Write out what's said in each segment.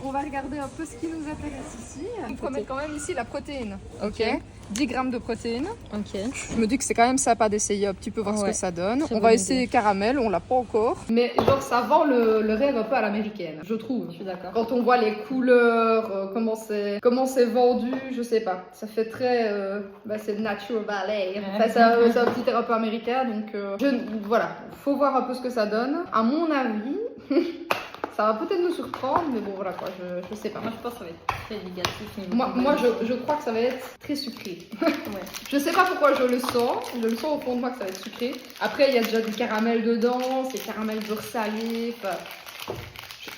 On va regarder un peu ce qui nous intéresse ici. On peut mettre quand même ici la protéine. Ok. 10 grammes de protéines. Ok. Je me dis que c'est quand même sympa d'essayer un petit peu, voir ce que ça donne. On va essayer caramel, on l'a pas encore. Mais genre ça vend le rêve un peu à l'américaine, je trouve. Je suis d'accord. Quand on voit les couleurs, comment c'est vendu, je sais pas. Ça fait très... c'est le Nature Valley. Enfin, c'est un petit air un peu américain, donc voilà. Faut voir un peu ce que ça donne. À mon avis... Ça va peut-être nous surprendre, mais bon voilà quoi, je sais pas. Moi je pense que ça va être très négatif. Moi je crois que ça va être très sucré. Ouais. Je sais pas pourquoi je le sens au fond de moi que ça va être sucré. Après il y a déjà du caramel dedans, c'est caramel beurre salé,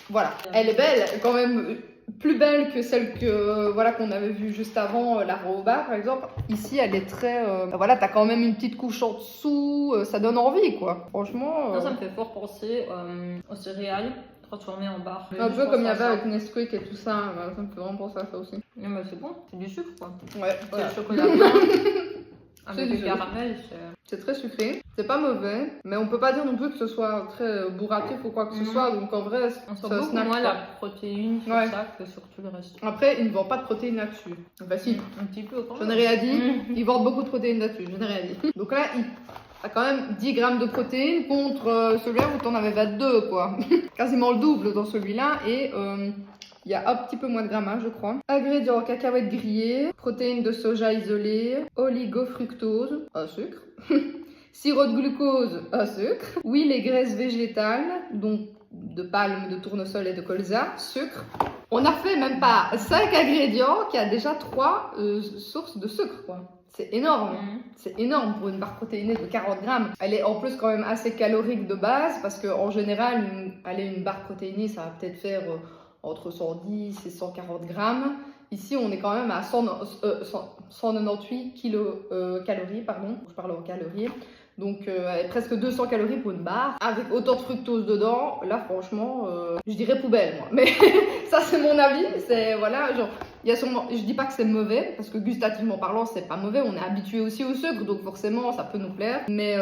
voilà. Elle est belle, quand même plus belle que celle que voilà qu'on avait vue juste avant, la Roba par exemple. Ici elle est très, voilà, t'as quand même une petite couche en dessous, ça donne envie quoi. Franchement. Ça me fait fort penser aux céréales transformées en barres. Un peu comme il y avait avec Nesquik et tout ça, ça me fait vraiment penser à ça aussi. Non mais c'est bon, c'est du sucre quoi. Ouais, c'est le chocolat blanc. Avec le caramel, c'est très sucré, c'est pas mauvais, mais on peut pas dire non plus que ce soit très bourratif ou quoi que ce soit, donc en vrai, on sent beaucoup moins la protéine sur ça que sur tout le reste. Après, ils ne vendent pas de protéines là-dessus. Bah si, un petit peu quand même. Je n'ai rien dit, ils vendent beaucoup de protéines là-dessus, je n'ai rien dit. Donc là, il a quand même 10 grammes de protéines contre celui-là où tu en avais 22 quoi. Quasiment le double dans celui-là et... il y a un petit peu moins de grammage, je crois. Ingrédients, cacahuètes grillées, protéines de soja isolées, oligofructose, un sucre, sirop de glucose, un sucre, huile et graisses végétales, donc de palme, de tournesol et de colza, sucre. On a fait même pas 5 ingrédients qui a déjà 3 sources de sucre, quoi. C'est énorme, c'est énorme pour une barre protéinée de 40 grammes. Elle est en plus quand même assez calorique de base parce qu'en général, une barre protéinée, ça va peut-être faire... entre 110 et 140 grammes. Ici, on est quand même à 198 calories, pardon. Je parle en calories. Donc, presque 200 calories pour une barre. Avec autant de fructose dedans, là, franchement, je dirais poubelle, moi. Mais ça, c'est mon avis. C'est, voilà, genre, il y a sûrement... Je dis pas que c'est mauvais, parce que gustativement parlant, c'est pas mauvais. On est habitué aussi au sucre, donc forcément, ça peut nous plaire. Mais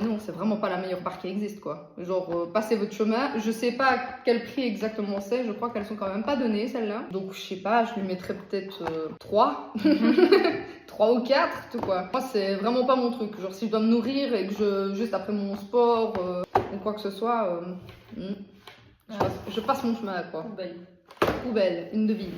non, c'est vraiment pas la meilleure barre qui existe, quoi. Genre, passez votre chemin. Je sais pas quel prix exactement c'est. Je crois qu'elles sont quand même pas données, celles-là. Donc, je sais pas, je lui mettrais peut-être 3. 3 ou 4, tout quoi. Moi, c'est vraiment pas mon truc. Genre, si je dois me nourrir et que juste après mon sport ou quoi que ce soit, je passe mon chemin, quoi. Poubelle. Poubelle, une devine.